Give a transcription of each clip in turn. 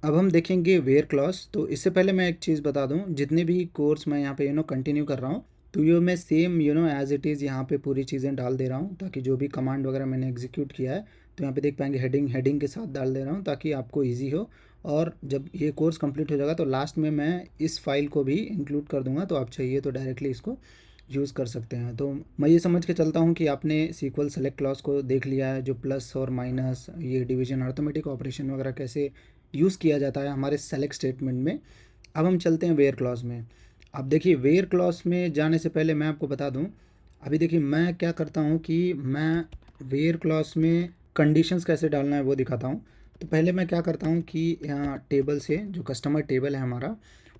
अब हम देखेंगे वेयर क्लॉज। तो इससे पहले मैं एक चीज़ बता दूं, जितने भी कोर्स मैं यहाँ पे कंटिन्यू कर रहा हूँ, तो ये मैं सेम एज इट इज़ यहाँ पे पूरी चीज़ें डाल दे रहा हूँ, ताकि जो भी कमांड वगैरह मैंने एग्जीक्यूट किया है तो यहाँ पे देख पाएंगे हेडिंग हेडिंग के साथ डाल दे रहा हूँ, ताकि आपको ईजी हो। और जब ये कोर्स कंप्लीट हो जाएगा तो लास्ट में मैं इस फाइल को भी इंक्लूड कर दूंगा, तो आप चाहिए तो डायरेक्टली इसको यूज़ कर सकते हैं। तो मैं ये समझ के चलता हूँ कि आपने सीक्वल सेलेक्ट क्लॉज को देख लिया है, जो प्लस और माइनस, ये डिवीजन, अर्थमेटिक ऑपरेशन वगैरह कैसे यूज़ किया जाता है हमारे सेलेक्ट स्टेटमेंट में। अब हम चलते हैं वेयर क्लॉज में। अब देखिए, वेयर क्लॉज में जाने से पहले मैं आपको बता दूं, अभी देखिए मैं क्या करता हूं कि मैं वेयर क्लॉज में कंडीशंस कैसे डालना है वो दिखाता हूं। तो पहले मैं क्या करता हूं कि यहाँ टेबल से, जो कस्टमर टेबल है हमारा,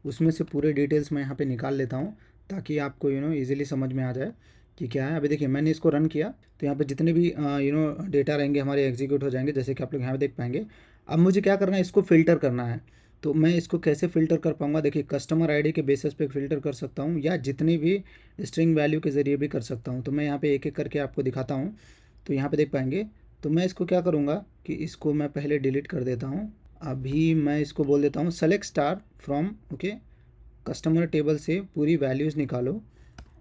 उसमें से पूरे डिटेल्स मैं यहाँ पे निकाल लेता हूँ, ताकि आपको ईजिली समझ में आ जाए कि क्या है। अभी देखिए मैंने इसको रन किया, तो यहाँ पे जितने भी डेटा रहेंगे हमारे एग्जीक्यूट हो जाएंगे, जैसे कि आप लोग यहाँ पे देख पाएंगे। अब मुझे क्या करना है, इसको फ़िल्टर करना है। तो मैं इसको कैसे फ़िल्टर कर पाऊँगा, देखिए कस्टमर आईडी के बेसिस पे फ़िल्टर कर सकता हूँ, या जितनी भी स्ट्रिंग वैल्यू के ज़रिए भी कर सकता हूँ। तो मैं यहाँ पे एक एक करके आपको दिखाता हूँ। तो यहाँ पे देख पाएंगे, तो मैं इसको क्या करूँगा कि इसको मैं पहले डिलीट कर देता हूँ। अभी मैं इसको बोल देता हूँ select star from, okay, customer table से पूरी वैल्यूज़ निकालो।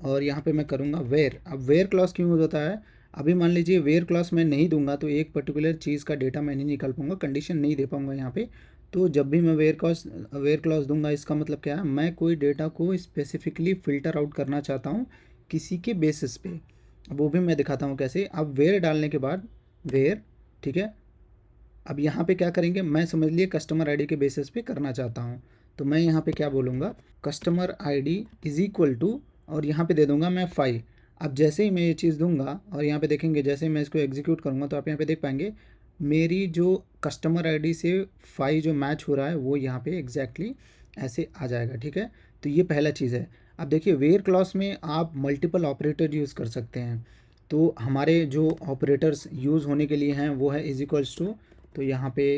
और यहाँ पे मैं करूँगा वेयर। अब वेयर क्लॉज क्यों यूज़ होता है, अभी मान लीजिए वेयर क्लॉज मैं नहीं दूंगा तो एक पर्टिकुलर चीज़ का डेटा मैं नहीं निकाल पाऊँगा, कंडीशन नहीं दे पाऊँगा यहाँ पे। तो जब भी मैं वेयर क्लॉज दूंगा, इसका मतलब क्या है, मैं कोई डेटा को स्पेसिफिकली फ़िल्टर आउट करना चाहता हूँ किसी के बेसिस पे। अब वो भी मैं दिखाता हूँ कैसे। अब वेयर डालने के बाद वेयर, ठीक है, अब यहाँ पे क्या करेंगे, मैं समझ लिए कस्टमर आईडी के बेसिस पे करना चाहता हूँ। तो मैं यहाँ पे क्या बोलूँगा, customer ID is equal to, और यहाँ पे दे दूँगा मैं 5। अब जैसे ही मैं ये चीज़ दूंगा और यहाँ पे देखेंगे, जैसे ही मैं इसको एग्जीक्यूट करूँगा, तो आप यहाँ पे देख पाएंगे मेरी जो कस्टमर आईडी से 5 जो मैच हो रहा है वो यहाँ पे एग्जैक्टली ऐसे आ जाएगा, ठीक है। तो ये पहला चीज़ है। अब देखिए वेयर क्लॉज में आप मल्टीपल ऑपरेटर यूज़ कर सकते हैं। तो हमारे जो ऑपरेटर्स यूज़ होने के लिए हैं वो है इज इक्वल्स टू। तो यहाँ पे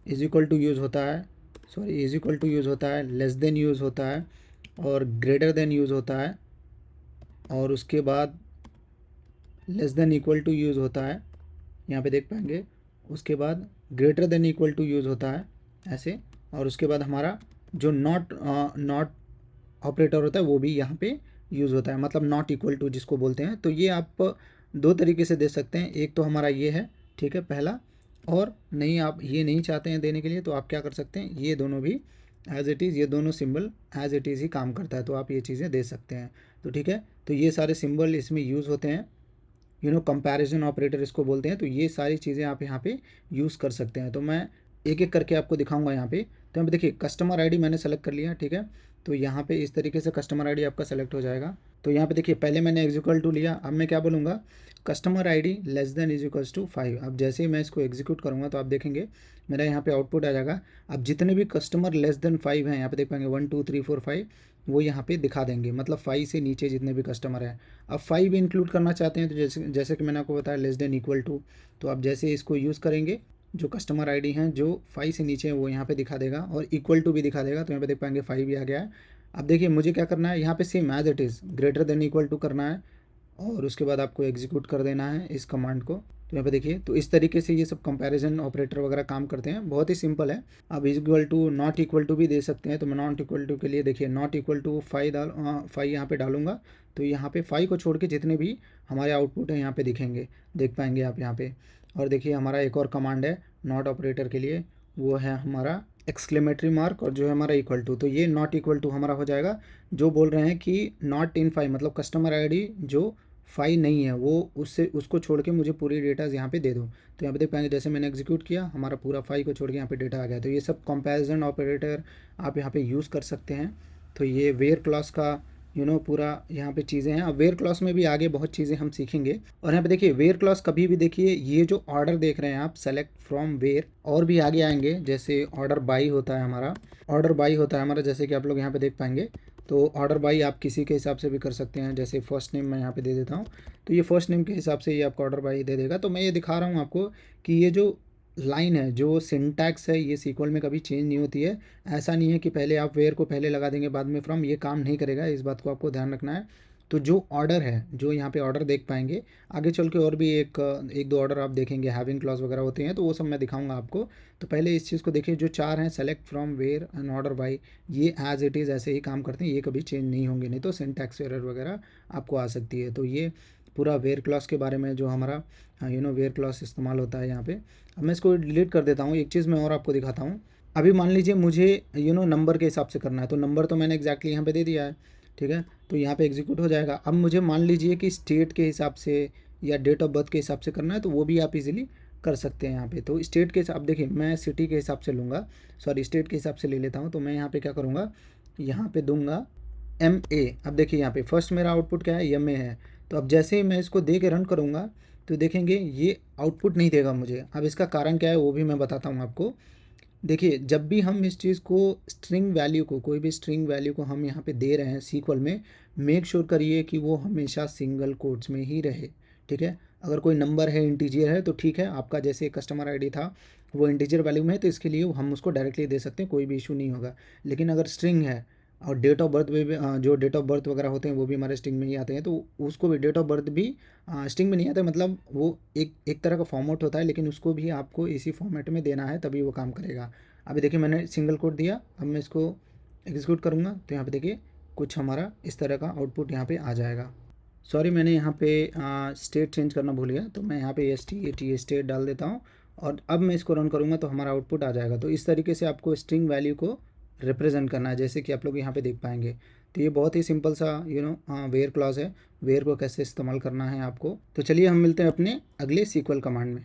इज इक्वल टू यूज़ होता है, sorry, is equal to use होता है, लेस देन यूज़ होता है, और ग्रेटर देन यूज़ होता है, और उसके बाद less than equal to use होता है, यहाँ पे देख पाएंगे। उसके बाद greater than equal to use होता है ऐसे, और उसके बाद हमारा जो नॉट ऑपरेटर होता है वो भी यहाँ पे यूज़ होता है, मतलब नॉट इक्वल टू जिसको बोलते हैं। तो ये आप दो तरीके से दे सकते हैं। एक तो हमारा ये है, ठीक है, पहला। और नहीं, आप ये नहीं चाहते हैं देने के लिए, तो आप क्या कर सकते हैं, ये दोनों भी एज इट इज़, ये दोनों सिंबल एज इट इज़ ही काम करता है, तो आप ये चीज़ें दे सकते हैं। तो ठीक है, तो ये सारे सिंबल इसमें यूज़ होते हैं, कंपैरिजन ऑपरेटर इसको बोलते हैं। तो ये सारी चीज़ें आप यहाँ पे यूज़ कर सकते हैं। तो मैं एक एक करके आपको दिखाऊंगा यहाँ पे। तो यहाँ पे देखिए कस्टमर आईडी मैंने सेलेक्ट कर लिया, ठीक है। तो यहाँ पे इस तरीके से कस्टमर आईडी आपका सेलेक्ट हो जाएगा। तो यहाँ पे देखिए पहले मैंने एग्जीक्यूट टू लिया, अब मैं क्या बोलूँगा, customer ID less than is equals to 5। अब जैसे ही मैं इसको एग्जीक्यूट करूँगा तो आप देखेंगे मेरा यहाँ पे आउटपुट आ जाएगा। अब जितने भी कस्टमर लेस देन 5 हैं, यहाँ पे देख पाएंगे 1 2 3 4 5, वो यहाँ पे दिखा देंगे, मतलब 5 से नीचे जितने भी कस्टमर हैं। अब 5 इंक्लूड करना चाहते हैं तो जैसे जैसे कि मैंने आपको बताया लेस देन इक्वल टू। तो आप जैसे इसको यूज़ करेंगे, जो कस्टमर आईडी हैं जो 5 से नीचे हैं वो यहाँ पे दिखा देगा, और इक्वल टू भी दिखा देगा। तो यहाँ पे देख पाएंगे 5 भी आ गया है। अब देखिए मुझे क्या करना है, यहाँ पे same as it is greater than equal to करना है, और उसके बाद आपको एग्जीक्यूट कर देना है इस कमांड को। तो यहाँ पे देखिए, तो इस तरीके से ये सब कंपैरिजन ऑपरेटर वगैरह काम करते हैं, बहुत ही सिंपल है। आप equal to not equal to भी दे सकते हैं। तो मैं नॉट इक्वल टू के लिए देखिए नॉट इक्वल टू 5 यहाँ पे डालूंगा। तो यहाँ पे 5 को छोड़ के जितने भी हमारे आउटपुट हैं यहाँ पे दिखेंगे, देख पाएंगे आप यहाँ पे। और देखिए हमारा एक और कमांड है नॉट ऑपरेटर के लिए, वो है हमारा एक्सक्लेमेटरी मार्क, और जो है हमारा इक्वल टू। तो ये नॉट इक्वल टू हमारा हो जाएगा, जो बोल रहे हैं कि नॉट इन 5, मतलब कस्टमर आईडी जो 5 नहीं है वो, उससे उसको छोड़ के मुझे पूरी डेटाज यहाँ पे दे दो। तो यहाँ पे देख पाएंगे जैसे मैंने एग्जीक्यूट किया, हमारा पूरा 5 को छोड़ के यहाँ पे डेटा आ गया। तो ये सब कंपैरिजन ऑपरेटर आप यहाँ पे यूज़ कर सकते हैं। तो ये वेयर क्लॉज का पूरा यहाँ पे चीज़ें हैं। अब वेयर क्लॉज में भी आगे बहुत चीज़ें हम सीखेंगे। और यहाँ पे देखिए वेयर क्लॉज कभी भी देखिए, ये जो ऑर्डर देख रहे हैं आप, सेलेक्ट फ्रॉम वेयर, और भी आगे आएंगे, जैसे ऑर्डर बाई होता है हमारा, जैसे कि आप लोग यहाँ पे देख पाएंगे। तो ऑर्डर बाई आप किसी के हिसाब से भी कर सकते हैं, जैसे फर्स्ट नेम मैं यहाँ पे दे देता हूँ। तो ये फर्स्ट नेम के हिसाब से ये आपको ऑर्डर बाई दे देगा। तो मैं ये दिखा रहा हूँ आपको कि ये जो लाइन है, जो सिंटैक्स है, ये सीक्वल में कभी चेंज नहीं होती है। ऐसा नहीं है कि पहले आप वेयर को पहले लगा देंगे बाद में फ्रॉम, ये काम नहीं करेगा, इस बात को आपको ध्यान रखना है। तो जो ऑर्डर है, जो यहाँ पे ऑर्डर देख पाएंगे, आगे चल के और भी एक दो ऑर्डर आप देखेंगे, हैविंग क्लॉज वगैरह होते हैं, तो वो सब मैं दिखाऊंगा आपको। तो पहले इस चीज़ को देखिए, जो चार हैं, select from, where and order by, ये एज इट इज़ ऐसे ही काम करते हैं, ये कभी चेंज नहीं होंगे, नहीं तो सिंटैक्स एरर वगैरह आपको आ सकती है। तो ये पूरा वेयर क्लॉज के बारे में, जो हमारा वेयर क्लॉज इस्तेमाल होता है यहाँ पे। अब मैं इसको डिलीट कर देता हूँ। एक चीज़ मैं और आपको दिखाता हूँ। अभी मान लीजिए मुझे नंबर के हिसाब से करना है, तो नंबर तो मैंने एग्जैक्टली यहाँ पे दे दिया है, ठीक है, तो यहाँ पे एग्जीक्यूट हो जाएगा। अब मुझे मान लीजिए कि स्टेट के हिसाब से या डेट ऑफ बर्थ के हिसाब से करना है, तो वो भी आप इजीली कर सकते हैं यहाँ पे। तो स्टेट के हिसाब, देखिए मैं सिटी के हिसाब से लूँगा, सॉरी स्टेट के हिसाब से ले लेता हूँ। तो मैं यहाँ पे क्या करूँगा, यहाँ पे दूंगा MA। अब देखिए यहाँ पे फर्स्ट मेरा आउटपुट क्या है, MA है। तो अब जैसे ही मैं इसको दे के रन करूँगा, तो देखेंगे ये आउटपुट नहीं देगा मुझे। अब इसका कारण क्या है वो भी मैं बताता हूँ आपको। देखिए, जब भी हम इस चीज़ को, स्ट्रिंग वैल्यू को, कोई भी स्ट्रिंग वैल्यू को हम यहाँ पे दे रहे हैं सीक्वल में, मेक श्योर करिए कि वो हमेशा सिंगल कोट्स में ही रहे, ठीक है। अगर कोई नंबर है, इंटीजर है, तो ठीक है, आपका जैसे कस्टमर आईडी था वो इंटीजर वैल्यू में है, तो इसके लिए हम उसको डायरेक्टली दे सकते हैं, कोई भी इशू नहीं होगा। लेकिन अगर स्ट्रिंग है और डेट ऑफ बर्थ में भी, जो डेट ऑफ बर्थ वगैरह होते हैं वो भी हमारे स्ट्रिंग में ही आते हैं, तो उसको भी डेट ऑफ बर्थ भी स्ट्रिंग में नहीं आता, मतलब वो एक तरह का फॉर्मेट होता है, लेकिन उसको भी आपको इसी फॉर्मेट में देना है, तभी वो काम करेगा। अभी देखिए मैंने सिंगल कोट दिया, अब मैं इसको एग्जीक्यूट करूँगा, तो यहाँ पे देखिए कुछ हमारा इस तरह का आउटपुट यहाँ पे आ जाएगा। सॉरी, मैंने यहाँ पे स्टेट चेंज करना भूल गया, तो मैं यहाँ पे STAT स्टेट डाल देता हूँ, और अब मैं इसको रन करूँगा तो हमारा आउटपुट आ जाएगा। तो इस तरीके से आपको स्ट्रिंग वैल्यू को रिप्रेजेंट करना है, जैसे कि आप लोग यहाँ पे देख पाएंगे। तो ये बहुत ही सिंपल सा वेयर क्लॉज है, वेयर को कैसे इस्तेमाल करना है आपको। तो चलिए हम मिलते हैं अपने अगले SQL कमांड में।